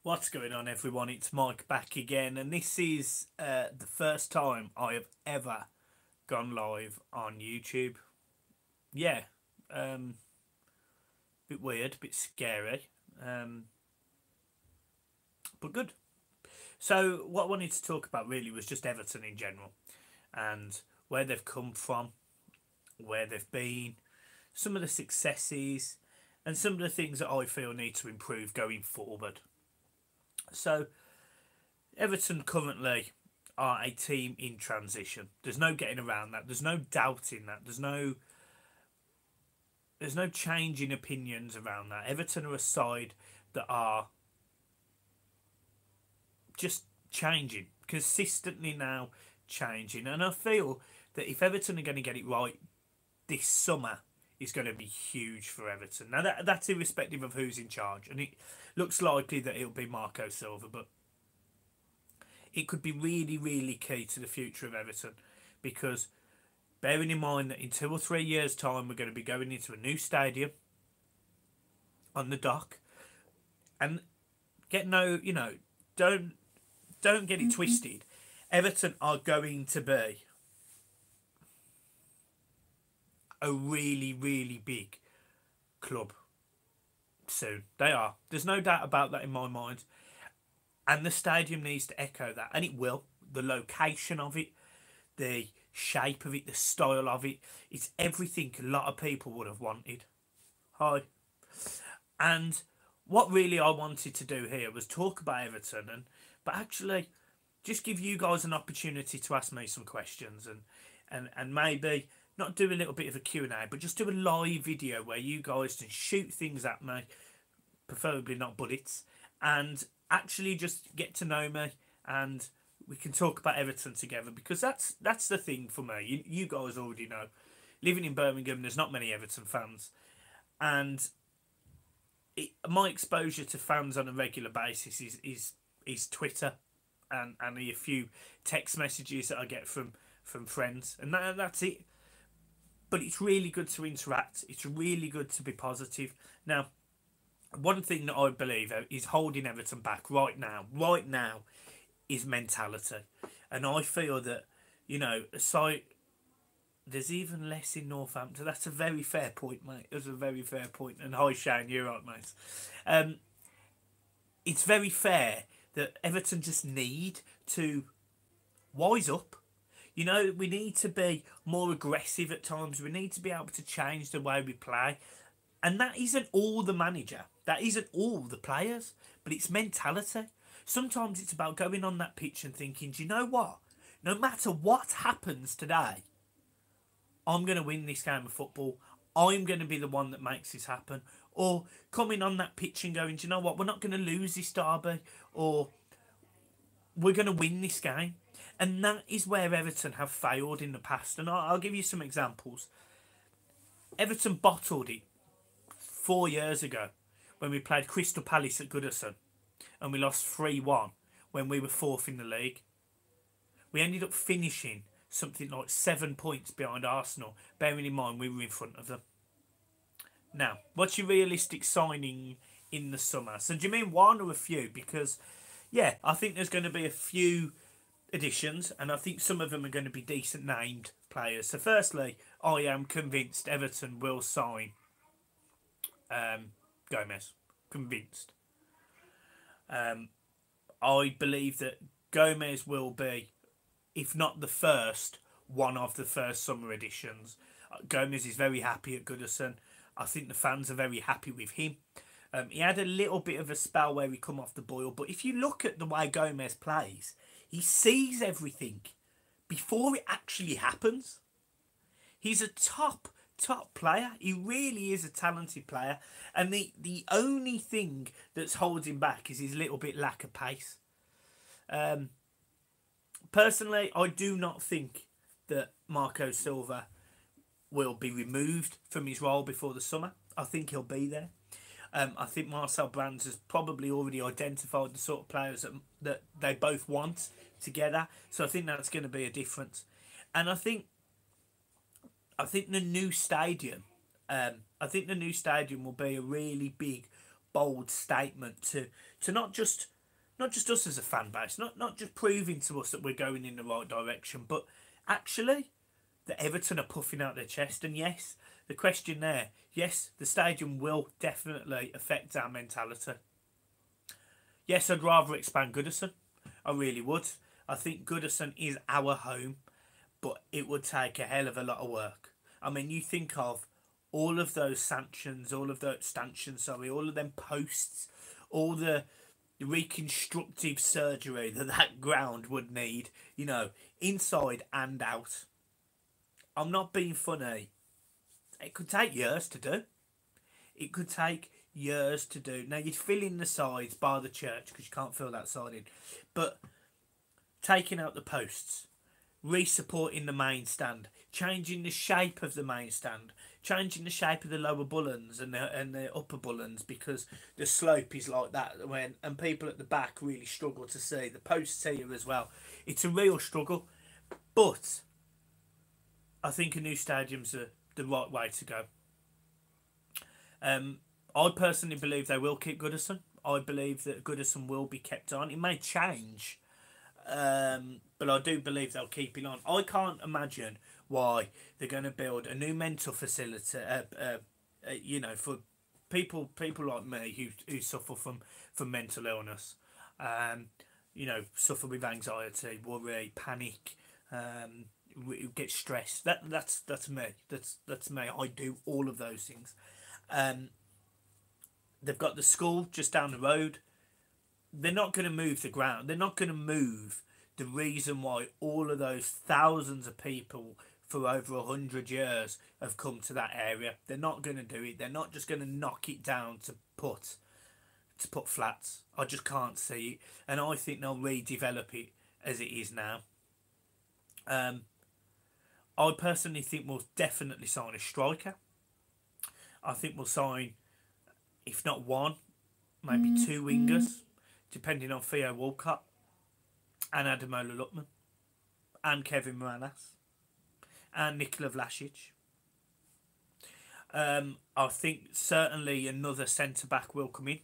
What's going on, everyone? It's Mike back again, and this is the first time I have ever gone live on YouTube. Yeah, bit weird, bit scary, but good. So, what I wanted to talk about really was just Everton in general and where they've come from, where they've been, some of the successes, and some of the things that I feel need to improve going forward. So, Everton currently are a team in transition. There's no getting around that. There's no doubting that. There's no changing opinions around that. Everton are a side that are just changing, consistently now changing. And I feel that if Everton are going to get it right this summer, it's going to be huge for Everton. Now that's irrespective of who's in charge, and it looks likely that it'll be Marco Silva, but it could be really, really key to the future of Everton, because bearing in mind that in 2 or 3 years' time we're going to be going into a new stadium on the dock, and don't get it twisted. Everton are going to be a really, really big club soon. They are. There's no doubt about that in my mind. And the stadium needs to echo that. And it will. The location of it, the shape of it, the style of it. It's everything a lot of people would have wanted. Hi. And what really I wanted to do here was talk about Everton, but actually just give you guys an opportunity to ask me some questions and maybe not do a little bit of a Q&A, but just do a live video where you guys can shoot things at me, preferably not bullets, and actually just get to know me, and we can talk about Everton together, because that's the thing for me. You guys already know, living in Birmingham, there's not many Everton fans, and my exposure to fans on a regular basis is Twitter and a few text messages that I get from friends, and that's it. But it's really good to interact. It's really good to be positive. Now, one thing that I believe is holding Everton back right now, is mentality. And I feel that, aside, there's even less in Northampton. That's a very fair point, mate. That's a very fair point. And hi, Shane, you're right, mate. It's very fair that Everton just need to wise up. We need to be more aggressive at times. We need to be able to change the way we play. And that isn't all the manager. That isn't all the players. But it's mentality. Sometimes it's about going on that pitch and thinking, do you know what? No matter what happens today, I'm going to win this game of football. I'm going to be the one that makes this happen. Or coming on that pitch and going, do you know what? We're not going to lose this derby. Or we're going to win this game. And that is where Everton have failed in the past. And I'll give you some examples. Everton bottled it 4 years ago when we played Crystal Palace at Goodison, and we lost 3-1 when we were fourth in the league. We ended up finishing something like 7 points behind Arsenal, bearing in mind we were in front of them. Now, what's your realistic signing in the summer? So do you mean one or a few? Because, yeah, I think there's going to be a few additions, and I think some of them are going to be decent named players. So firstly, I am convinced Everton will sign Gomez. Convinced. I believe that Gomez will be, if not the first, one of the first summer editions. Gomez is very happy at Goodison. I think the fans are very happy with him. He had a little bit of a spell where he come off the boil, but if you look at the way Gomez plays, he sees everything before it actually happens. He's a top player. He really is a talented player. And the only thing that's holding him back is his little bit lack of pace. Personally, I do not think that Marco Silva will be removed from his role before the summer. I think he'll be there. I think Marcel Brands has probably already identified the sort of players that they both want together. So I think that's going to be a difference. And I think the new stadium, will be a really big, bold statement to not just not just us as a fan base, not just proving to us that we're going in the right direction, but actually that Everton are puffing out their chest. And yes, the question there, yes, the stadium will definitely affect our mentality. Yes, I'd rather expand Goodison. I really would. I think Goodison is our home, but it would take a hell of a lot of work. I mean, you think of all of those stanchions, sorry, all of them posts, all the reconstructive surgery that ground would need, you know, inside and out. I'm not being funny. It could take years to do. It could take years to do. Now, you'd fill in the sides by the church because you can't fill that side in. But taking out the posts, re-supporting the main stand, changing the shape of the main stand, changing the shape of the lower bullens and the upper bullens because the slope is like that and people at the back really struggle to see. The posts here as well. It's a real struggle. But I think a new stadium's the right way to go. I personally believe they will keep Goodison. I believe that Goodison will be kept on. It may change, but I do believe they'll keep it on. I can't imagine why they're going to build a new mental facility. You know, for people like me who suffer from mental illness. You know, suffer with anxiety, worry, panic. Get stressed. That's me. That's me. I do all of those things. They've got the school just down the road. They're not going to move the ground. They're not going to move the reason why all of those thousands of people for over 100 years have come to that area. They're not going to do it. They're not just going to knock it down to put flats. I just can't see it, and I think they'll redevelop it as it is now. I personally think we'll definitely sign a striker. I think we'll sign, if not one, maybe two wingers, depending on Theo Walcott and Adamola Lookman and Kevin Moranas and Nikola Vlasic. I think certainly another centre-back will come in.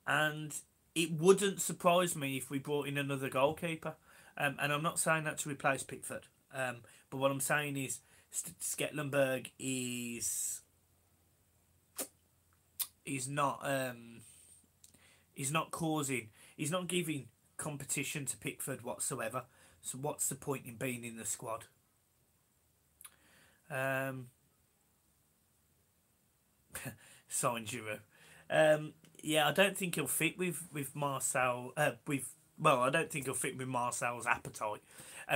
And it wouldn't surprise me if we brought in another goalkeeper. And I'm not saying that to replace Pickford. But what I'm saying is Stekelenburg is not giving competition to Pickford whatsoever. So what's the point in being in the squad? Sign Giroud. Yeah, I don't think he'll fit with Marcel. I don't think he'll fit with Marcel's appetite.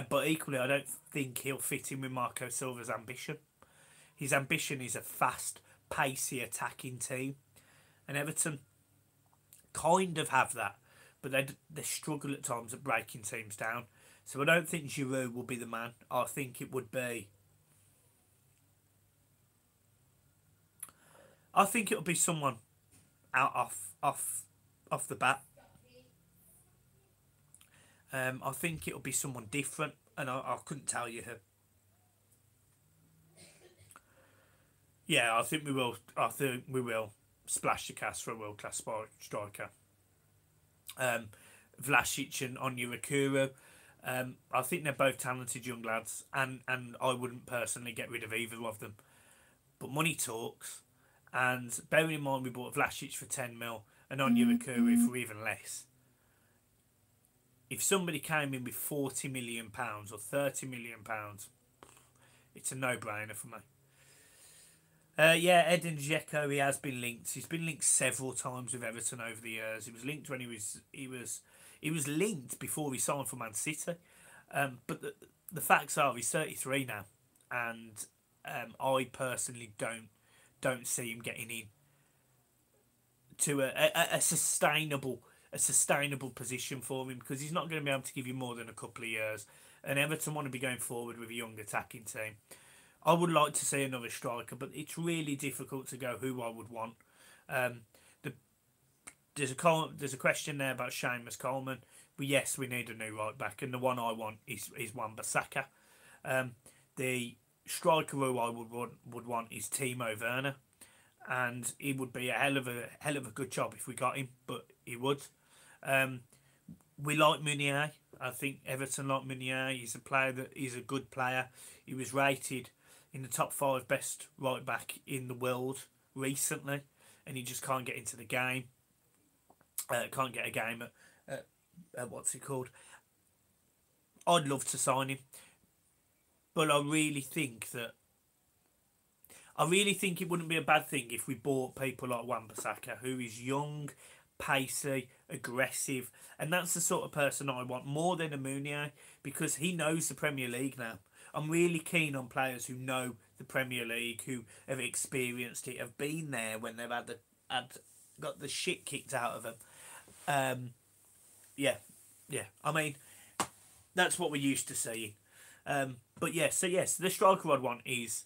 But equally, I don't think he'll fit in with Marco Silva's ambition. His ambition is a fast, pacey, attacking team, and Everton kind of have that, but they struggle at times at breaking teams down. So I don't think Giroud will be the man. I think it would be. I think it'll be someone out off the bat. I think it'll be someone different, and I couldn't tell you who. Yeah, I think we will. I think we will splash the cash for a world-class striker. Vlasic and Onyekuru. I think they're both talented young lads, and I wouldn't personally get rid of either of them. But money talks, and bearing in mind we bought Vlasic for 10 mil and Onyekuru for even less. If somebody came in with £40 million or £30 million, it's a no-brainer for me. Yeah, Edin Dzeko, he has been linked. He's been linked several times with Everton over the years. He was linked when he was linked before he signed for Man City. But the facts are he's 33 now, and I personally don't see him getting in to a sustainable position for him, because he's not going to be able to give you more than a couple of years. And Everton want to be going forward with a young attacking team. I would like to see another striker, but it's really difficult to go who I would want. There's a question there about Seamus Coleman. But yes, we need a new right back, and the one I want is Wan-Bissaka. The striker who I would want is Timo Werner, and it would be a hell of a good job if we got him, but he would. We like Meunier. I think Everton like Meunier. He's a player that he's a good player. He was rated in the top 5 best right back in the world recently, and he just can't get into the game. Can't get a game at what's it called? I'd love to sign him, but I really think it wouldn't be a bad thing if we bought people like Wan-Bissaka, who is young, pacey, aggressive, and that's the sort of person I want more than a Meunier, because he knows the Premier League now. I'm really keen on players who know the Premier League, who have experienced it, have been there when they've got the shit kicked out of them. Yeah, yeah. I mean, that's what we're used to seeing. But yeah, so yes, the striker I'd want is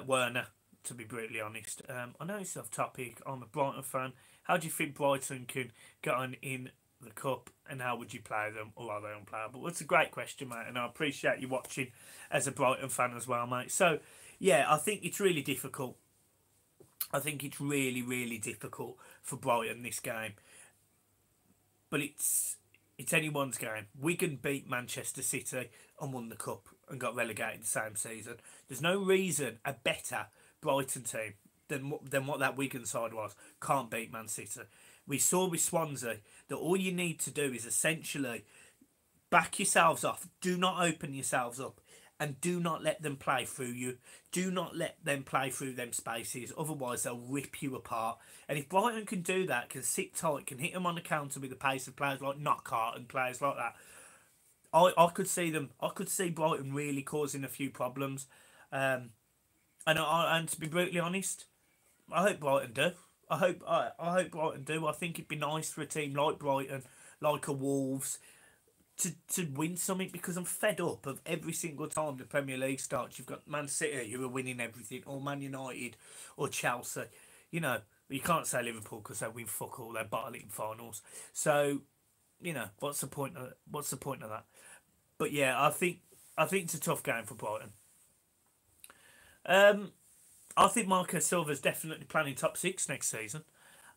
Werner, to be brutally honest. I know it's off topic. I'm a Brighton fan. How do you think Brighton can get on in the cup, and how would you play them, or are they unplayable? Well, it's a great question, mate, and I appreciate you watching as a Brighton fan as well, mate. So yeah, I think it's really difficult. I think it's really, really difficult for Brighton this game, but it's anyone's game. Wigan beat Manchester City and won the cup and got relegated the same season. There's no reason a better Brighton team than what that Wigan side was can't beat Man City. We saw with Swansea that all you need to do is essentially back yourselves off. Do not open yourselves up, and do not let them play through you. Do not let them play through them spaces. Otherwise, they'll rip you apart. And if Brighton can do that, can sit tight, can hit them on the counter with the pace of players like Knockaert and players like that, I could see them. I could see Brighton really causing a few problems. And to be brutally honest, I hope Brighton do. I hope Brighton do. I think it'd be nice for a team like Brighton, like a Wolves, to win something, because I'm fed up of every single time the Premier League starts. You've got Man City who are winning everything, or Man United, or Chelsea. You know, you can't say Liverpool because they win fuck all. They bottle it in finals. So, you know, what's the point of that? But yeah, I think it's a tough game for Brighton. I think Marco Silva's definitely planning top 6 next season,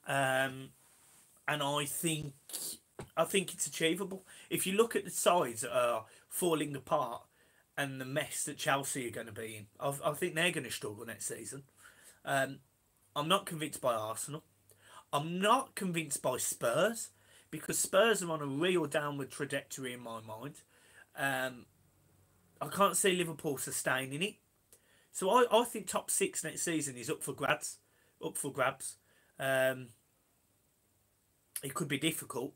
and I think it's achievable. If you look at the sides that are falling apart and the mess that Chelsea are going to be in, I think they're going to struggle next season. I'm not convinced by Arsenal. I'm not convinced by Spurs, because Spurs are on a real downward trajectory in my mind. I can't see Liverpool sustaining it. So I think top 6 next season is up for grabs. It could be difficult,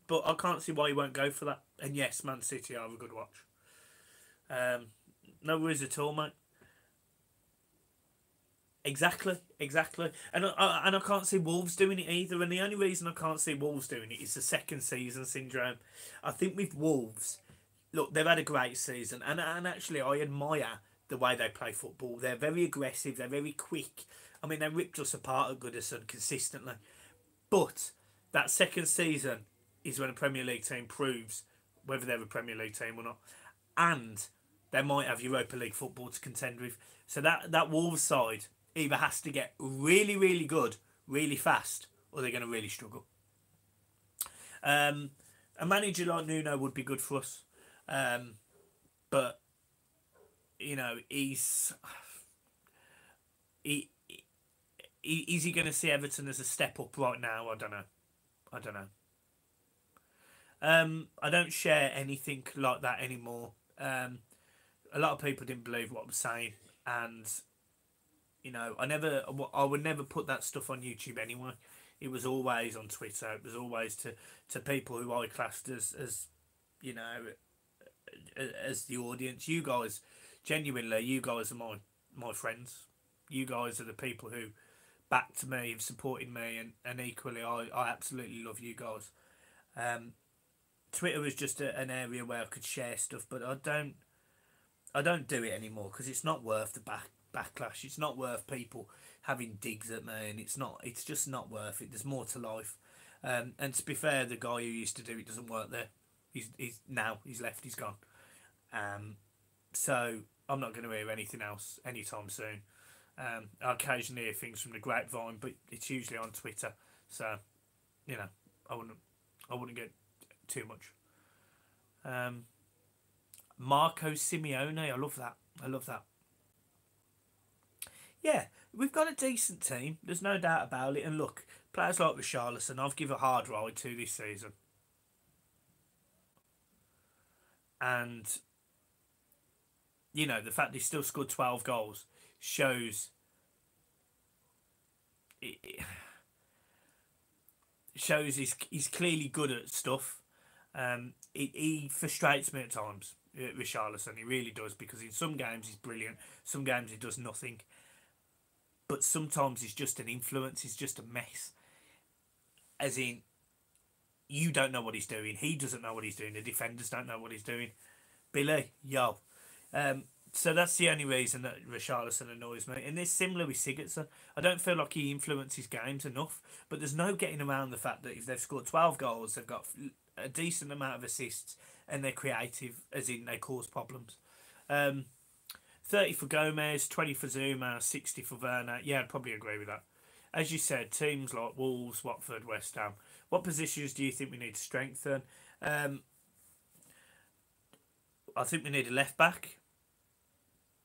but I can't see why he won't go for that. And yes, Man City are a good watch. No worries at all, mate. Exactly. And I can't see Wolves doing it either. And the only reason I can't see Wolves doing it is the second season syndrome. I think with Wolves, look, they've had a great season, and actually I admire the way they play football. They're very aggressive. They're very quick. I mean, they ripped us apart at Goodison consistently. But that second season is when a Premier League team proves whether they're a Premier League team or not. And they might have Europa League football to contend with. So that Wolves side either has to get really, really good, really fast, or they're going to really struggle. A manager like Nuno would be good for us. But, you know, is he going to see Everton as a step up right now? I don't know. I don't share anything like that anymore. A lot of people didn't believe what I was saying, and you know, I would never put that stuff on YouTube anyway. It was always on Twitter. It was always to people who I classed as you know, as the audience. You guys, genuinely, you guys are my friends. You guys are the people who backed me, have supported me, and equally, I absolutely love you guys. Twitter was just an area where I could share stuff, but I don't do it anymore because it's not worth the backlash. It's not worth people having digs at me, and it's just not worth it. There's more to life. And to be fair, the guy who used to do it doesn't work there. He's left. He's gone. So I'm not going to hear anything else anytime soon. I occasionally hear things from the grapevine, but it's usually on Twitter. So, you know, I wouldn't get too much. Marco Simeone, I love that. I love that. Yeah, we've got a decent team. There's no doubt about it. And look, players like Richarlison, I've given a hard ride to this season. And, you know, the fact he still scored 12 goals shows... It shows he's clearly good at stuff. He frustrates me at times, Richarlison. He really does, because in some games he's brilliant, some games he does nothing. But sometimes he's just an influence, he's just a mess. As in, you don't know what he's doing, he doesn't know what he's doing, the defenders don't know what he's doing. Billy, yo. So that's the only reason that Richarlison annoys me. And it's similar with Sigurdsson. I don't feel like he influences games enough, but there's no getting around the fact that if they've scored 12 goals, they've got a decent amount of assists, and they're creative, as in they cause problems. 30 for Gomez, 20 for Zuma, 60 for Werner. Yeah, I'd probably agree with that. As you said, teams like Wolves, Watford, West Ham. What positions do you think we need to strengthen? I think we need a left back.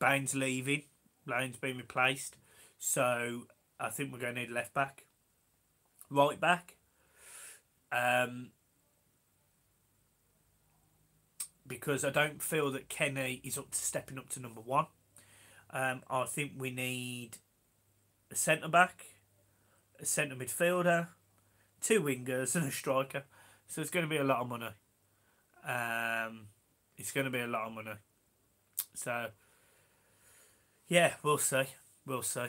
Bain's leaving. Bain's been replaced. So I think we're going to need a left back. Right back. Because I don't feel that Kenny is up to stepping up to number one. I think we need a centre back, a centre midfielder, 2 wingers and a striker. So it's going to be a lot of money. It's going to be a lot of money. So yeah, we'll see. We'll see.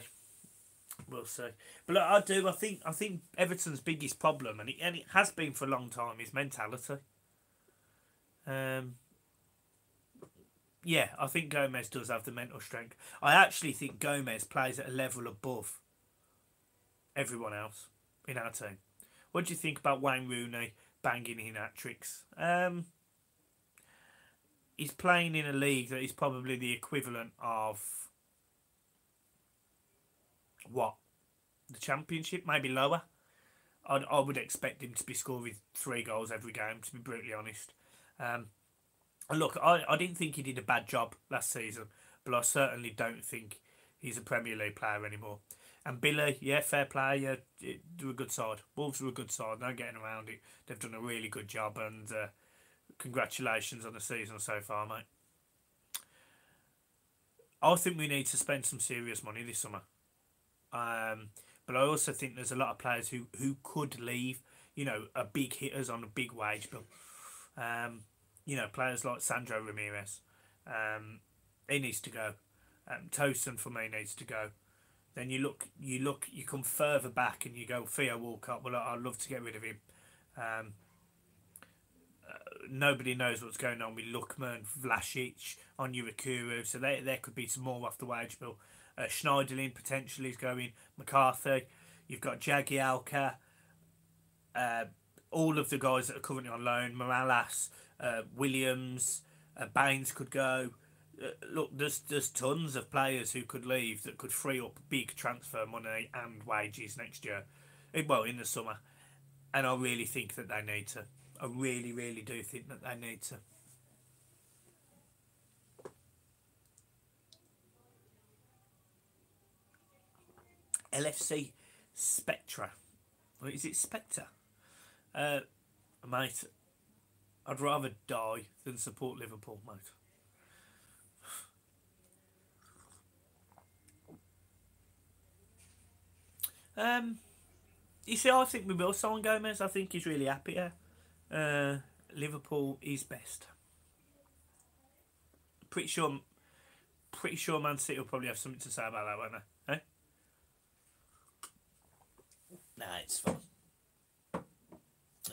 We'll see. But look, I think Everton's biggest problem, and it has been for a long time, is mentality. Yeah, I think Gomez does have the mental strength. I actually think Gomez plays at a level above everyone else in our team. What do you think about Wayne Rooney banging in hat-tricks? He's playing in a league that is probably the equivalent of... what? The Championship? Maybe lower? I would expect him to be scoring 3 goals every game, to be brutally honest. And look, I didn't think he did a bad job last season, but I certainly don't think he's a Premier League player anymore. And Billy, yeah, fair play, yeah, they're a good side. Wolves are a good side, no getting around it. They've done a really good job, and congratulations on the season so far, mate. I think we need to spend some serious money this summer. But I also think there's a lot of players who could leave, you know, are big hitters on a big wage bill. You know, players like Sandro Ramirez. He needs to go. Tosin, for me, needs to go. Then you come further back and you go Theo Walcott. Well, I'd love to get rid of him. Nobody knows what's going on with Lookman, Vlasic, Onyekuru, so there could be some more off the wage bill. Schneiderlin potentially is going. McCarthy. You've got Jagielka. All of the guys that are currently on loan. Morales, Williams, Baines could go. Look, there's tons of players who could leave that could free up big transfer money and wages next year. Well, in the summer. And I really think that they need to. I really, really do think that they need to. LFC Spectra. Or is it Spectre? Mate, I'd rather die than support Liverpool, mate. You see, I think we will sign Gomez. I think he's really happy here. Liverpool is best. Pretty sure Man City will probably have something to say about that, won't they? Eh? Nah, it's fine.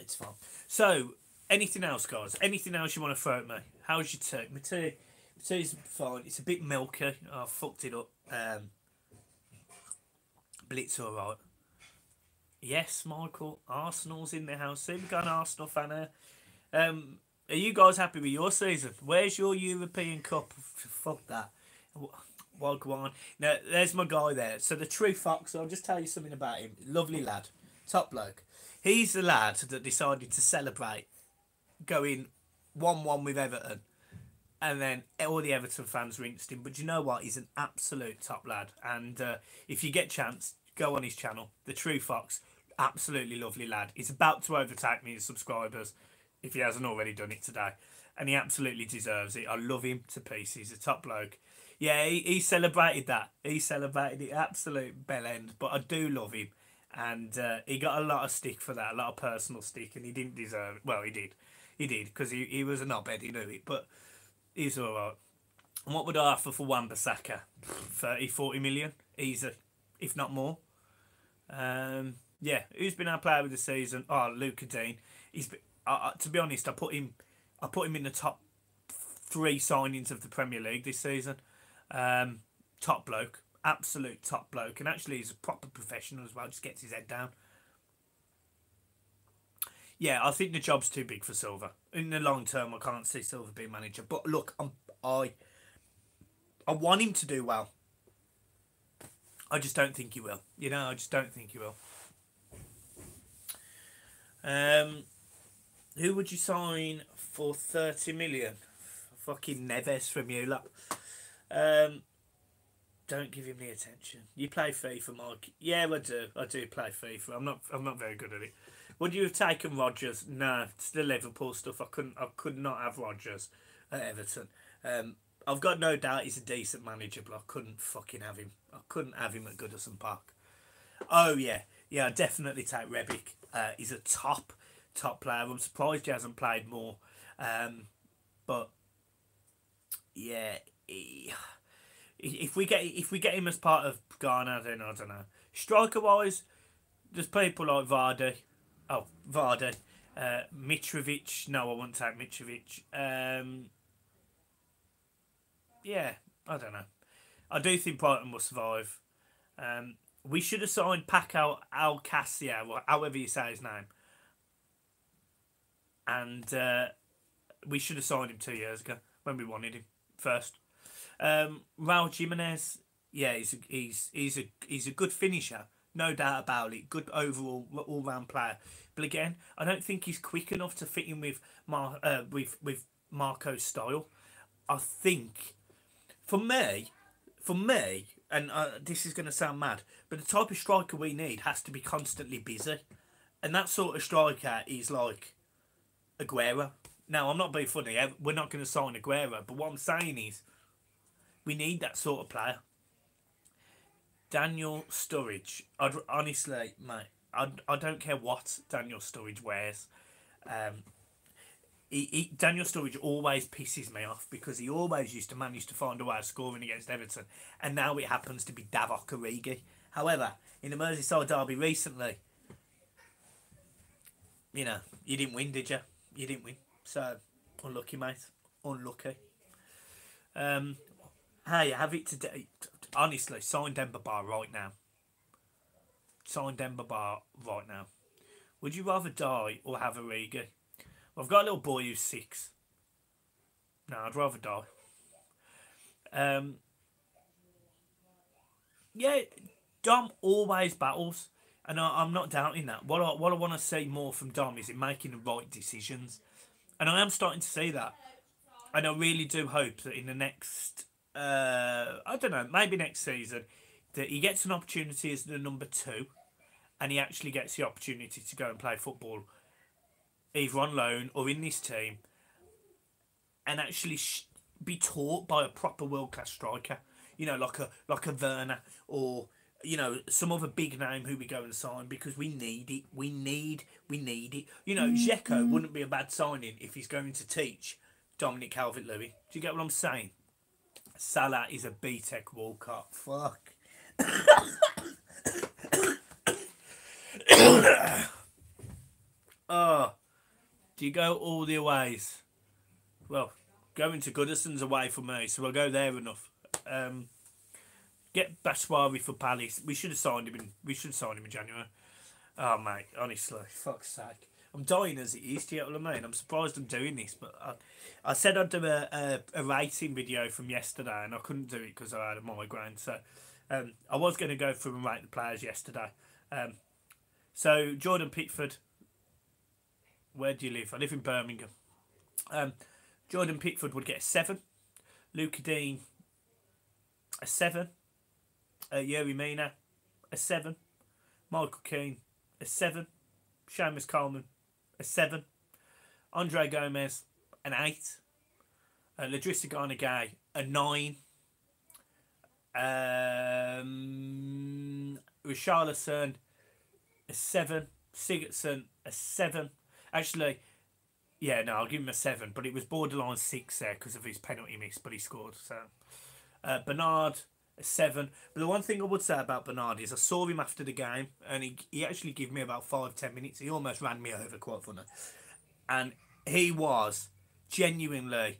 It's fine. So, anything else, guys? Anything else you want to throw at me? How's your tea? My tea's fine. It's a bit milky. I fucked it up. But it's alright. Yes, Michael. Arsenal's in the house. See, we've got an Arsenal fan here. Are you guys happy with your season? Where's your European Cup? Fuck that. Well, go on. Now, there's my guy there. So the True Fox, I'll just tell you something about him. Lovely lad. Top bloke. He's the lad that decided to celebrate going 1-1 with Everton, and then all the Everton fans rinsed him. But you know what? He's an absolute top lad. And if you get chance, go on his channel, The True Fox. Absolutely lovely lad. He's about to overtake me in subscribers if he hasn't already done it today. And he absolutely deserves it. I love him to pieces. He's a top bloke. Yeah, he celebrated that. He celebrated it. Absolute bell end. But I do love him. And he got a lot of stick for that. A lot of personal stick. And he didn't deserve it. Well, he did. He did. Because he was a knobhead. He knew it. But he's alright. And what would I offer for Wan-Bissaka? 30-40 million? Easy. If not more. Yeah, who's been our player of the season? Oh, Luca Dean. He's been, to be honest, I put him in the top 3 signings of the Premier League this season. Top bloke, absolute top bloke, and actually he's a proper professional as well. Just gets his head down. Yeah, I think the job's too big for Silva. In the long term, I can't see Silva being manager. But look, I want him to do well. I just don't think he will. You know, I just don't think he will. Who would you sign for 30 million? Fucking Neves from you, look. Don't give him the attention. You play FIFA, Mike? Yeah, I do. I do play FIFA. I'm not very good at it. Would you have taken Rodgers? No, it's the Liverpool stuff. I could not have Rodgers at Everton. I've got no doubt he's a decent manager, but I couldn't fucking have him. I couldn't have him at Goodison Park. Oh yeah, I'd definitely take Rebic. He's a top player. I'm surprised he hasn't played more. But yeah, if we get him as part of Ghana, then I don't know. Striker wise, there's people like Vardy. Oh, Vardy. Mitrovic. No, I won't take Mitrovic. Yeah, I don't know. I do think Brighton will survive. We should have signed Paco Alcacer, or however you say his name. And we should have signed him 2 years ago when we wanted him first. Raul Jimenez, yeah, he's a good finisher, no doubt about it. Good overall all round player. But again, I don't think he's quick enough to fit in with Marco's style. I think for me, and this is going to sound mad, but the type of striker we need has to be constantly busy, and that sort of striker is like Aguero. Now, I'm not being funny. We're not going to sign Aguero, but what I'm saying is we need that sort of player. Daniel Sturridge. Honestly, mate, I don't care what Daniel Sturridge wears. Daniel Sturridge always pisses me off because he always used to manage to find a way of scoring against Everton, and now it happens to be Divock Origi. However, in the Merseyside derby recently, you know, you didn't win, did you? You didn't win. So, unlucky, mate. Unlucky. Hey, have it today. Honestly, sign Demba Ba right now. Sign Demba Ba right now. Would you rather die or have Origi? Well, I've got a little boy who's 6. No, I'd rather die. Yeah, Dom always battles, and I'm not doubting that. What I want to see more from Dom is him making the right decisions, and I am starting to see that. And I really do hope that in the next, I don't know, maybe next season, that he gets an opportunity as the number 2, and he actually gets the opportunity to go and play football, either on loan or in this team, and actually be taught by a proper world-class striker. You know, like a Werner, or you know, some other big name who we go and sign, because we need it. We need it. You know, Dzeko wouldn't be a bad signing if he's going to teach Dominic Calvert-Lewin. Do you get what I'm saying? Salah is a B-Tech Walcott. Fuck. Oh, do you go all the ways? Well, going to Goodison's away from me, so I'll go there enough. Get Batshuayi for Palace. We should have signed him in January. Oh mate, honestly, fuck's sake. I'm dying as it is, do you get what I mean? I'm surprised I'm doing this, but I said I'd do a rating video from yesterday, and I couldn't do it because I had a migraine. So I was going to go through and rate the players yesterday. So Jordan Pickford, Where do you live? I live in Birmingham. Jordan Pickford would get a 7. Luca Dean, a 7. Yuri Mina, a 7. Michael Keane, a 7. Seamus Coleman, a 7. Andre Gomez, an 8. Ladrissa Garnagay, a 9. Richarlison, a 7. Sigurdsson, a 7. Actually, yeah, no, I'll give him a 7, but it was borderline 6 there because of his penalty miss, but he scored. So Bernard, a 7. But the one thing I would say about Bernard is I saw him after the game, and he actually gave me about 5-10 minutes. He almost ran me over, quite funny. And he was genuinely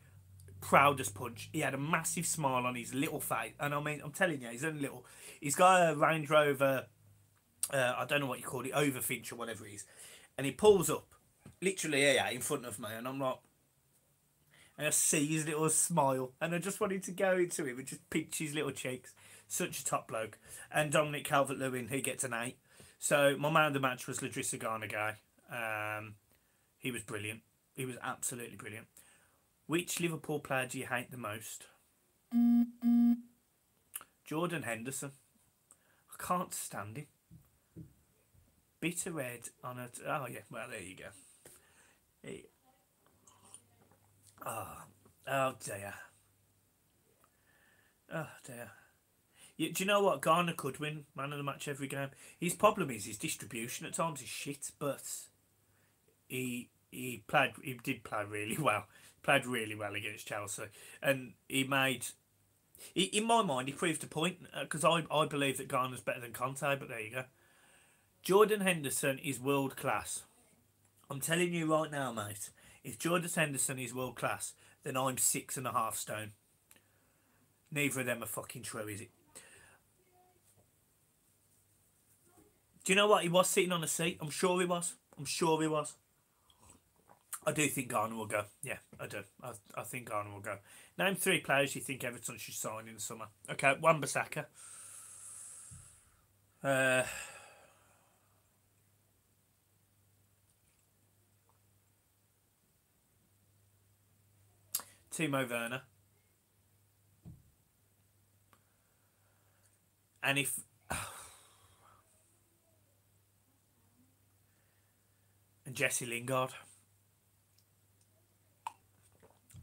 proud as punch. He had a massive smile on his little face, and I mean, I'm telling you, he's only little. He's got a Range Rover, I don't know what you call it, Overfinch or whatever it is, and he pulls up, literally here in front of me, and I'm like, and I see his little smile, and I just wanted to go into him and just pinch his little cheeks. Such a top bloke. And Dominic Calvert-Lewin, he gets an 8. So my man of the match was Ladrissa Garnagay. He was brilliant. He was absolutely brilliant. Which Liverpool player do you hate the most? Jordan Henderson. I can't stand him. Bitter red on it. Oh yeah, well there you go. Oh dear. Oh dear. Do you know what? Garner could win man of the match every game. His problem is his distribution at times is shit, but he did play really well. Played really well against Chelsea, and he made. In my mind, he proved a point because I believe that Garner's better than Conte. But there you go. Jordan Henderson is world class. I'm telling you right now, mate. If Jordan Henderson is world class, then I'm 6.5 stone. Neither of them are fucking true, is it? Do you know what? He was sitting on a seat. I'm sure he was. I do think Garner will go. Yeah, I do. I think Garner will go. Name 3 players you think Everton should sign in the summer. Okay, Wan-Bissaka. Timo Werner. And if... and Jesse Lingard.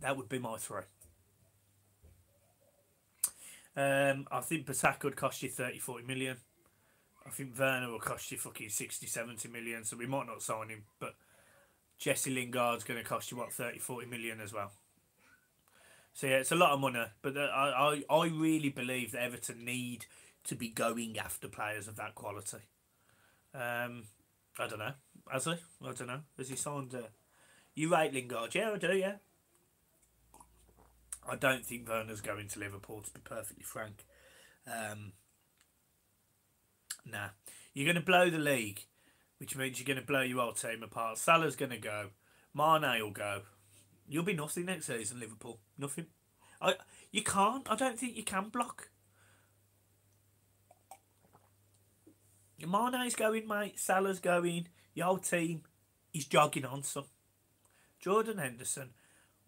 That would be my 3. I think Bissaka would cost you 30-40 million. I think Werner will cost you fucking 60-70 million, so we might not sign him. But Jesse Lingard's going to cost you, what, 30-40 million as well. So yeah, it's a lot of money. But I really believe that Everton need to be going after players of that quality. I don't know. Has he? I don't know. Has he signed... You rate Lingard? Yeah, I do, yeah. I don't think Werner's going to Liverpool, to be perfectly frank. Nah. You're going to blow the league, which means you're going to blow your old team apart. Salah's going to go. Mane will go. You'll be nothing next season, Liverpool. Nothing. You can't. I don't think you can block. Mane's going, mate. Salah's going. Your whole team is jogging on, son. Jordan Henderson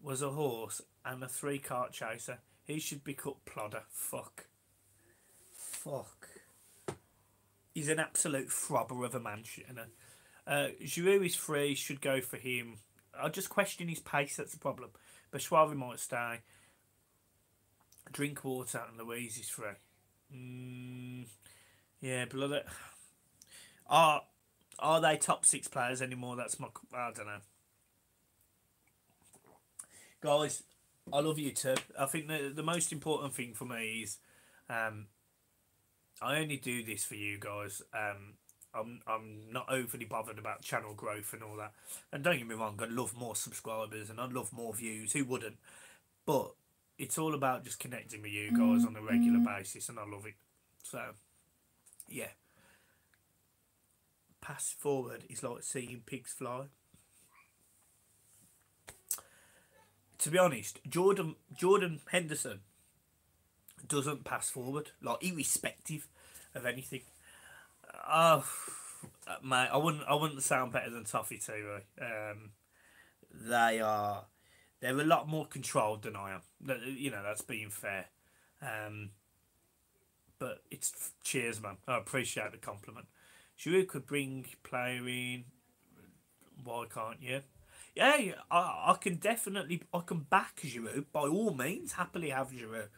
was a horse and a 3-cart chaser. He should be cut plodder. Fuck. He's an absolute throbber of a man. Giroud is free. Should go for him. I just question his pace. That's the problem. Bashwari might stay. Drinkwater and Louise is free. Yeah, blood. Are they top 6 players anymore? That's my... I don't know. Guys, I love you too. I think the most important thing for me is I only do this for you guys. I'm not overly bothered about channel growth and all that. And don't get me wrong, I'd love more subscribers and I'd love more views. Who wouldn't? But it's all about just connecting with you guys on a regular basis, and I love it. So, yeah. Pass forward is like seeing pigs fly. To be honest, Jordan Henderson doesn't pass forward, like irrespective of anything. Mate, I wouldn't sound better than Toffee TV. They are, they're a lot more controlled than I am. You know, that's being fair. Um, but it's cheers, man. I appreciate the compliment. Giroud could bring player in. Why can't you? Yeah, yeah, I can definitely, I can back Giroud by all means. Happily have Giroud.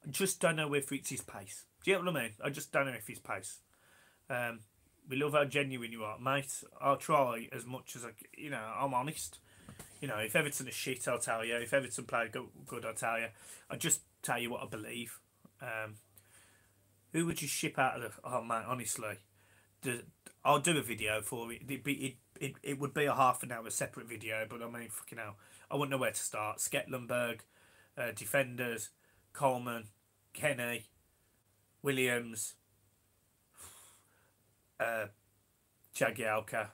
I just don't know if it's his pace. Do you know what I mean? I just don't know if his pace. Um, we love how genuine you are, mate. I'll try as much as you know. I'm honest. You know, if Everton is shit, I'll tell you. If Everton play good, I'll tell you. I just tell you what I believe. Um, who would you ship out of the? Oh man, honestly, the, I'll do a video for it. It would be a half an hour separate video, but I mean, fucking hell, I wouldn't know where to start. Sketlenberg, defenders, Coleman, Kenny, Williams, Jagielka,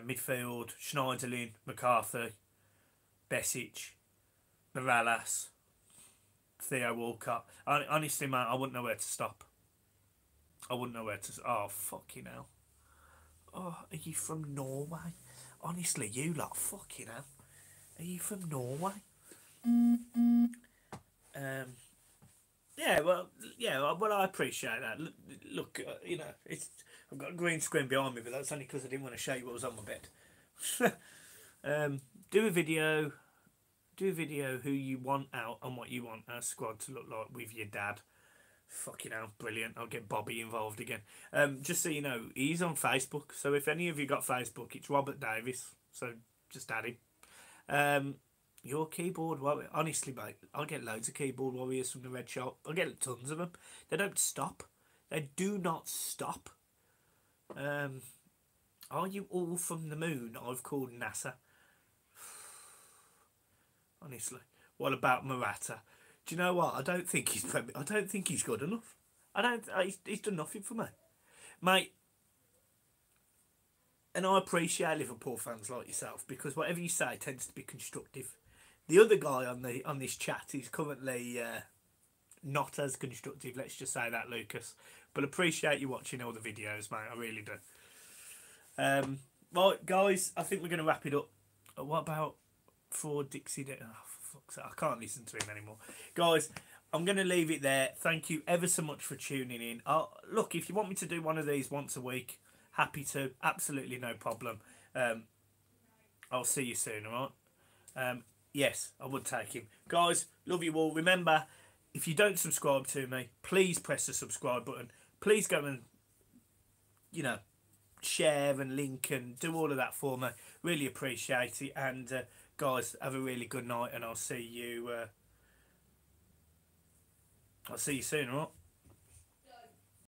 midfield, Schneiderlin, McCarthy, Besic, Morales, Theo Walcott. Honestly, man, I wouldn't know where to stop. I wouldn't know where to. Oh, fucking hell. Oh, are you from Norway? Honestly, you lot, fucking hell. Are you from Norway? Um, well, I appreciate that. Look, you know, it's I've got a green screen behind me, but that's only because I didn't want to show you what was on my bed. Do a video. Do a video who you want out and what you want our squad to look like with your dad. Fucking hell, brilliant. I'll get Bobby involved again. Just so you know, he's on Facebook. So if any of you got Facebook, it's Robert Davis. So just add him. Your keyboard warrior. Honestly, mate, I get loads of keyboard warriors from the Red Shop. I get tons of them. They don't stop. They do not stop. Are you all from the moon? I've called NASA. Honestly, what about Murata? Do you know what? I don't think he's. I don't think he's good enough. I don't. He's done nothing for me, mate. And I appreciate Liverpool fans like yourself because whatever you say tends to be constructive. The other guy on this chat is currently not as constructive. Let's just say that, Lucas. But appreciate you watching all the videos, mate. I really do. Right, guys. I think we're going to wrap it up. What about for Dixie? Oh, for fuck's sake, I can't listen to him anymore, guys. I'm going to leave it there. Thank you ever so much for tuning in. Look, if you want me to do one of these once a week, happy to. Absolutely no problem. I'll see you soon, alright? Yes, I would take him. Guys, love you all. Remember, if you don't subscribe to me, please press the subscribe button. Please go and, you know, share and link and do all of that for me. Really appreciate it. And, guys, have a really good night and I'll see you soon, alright?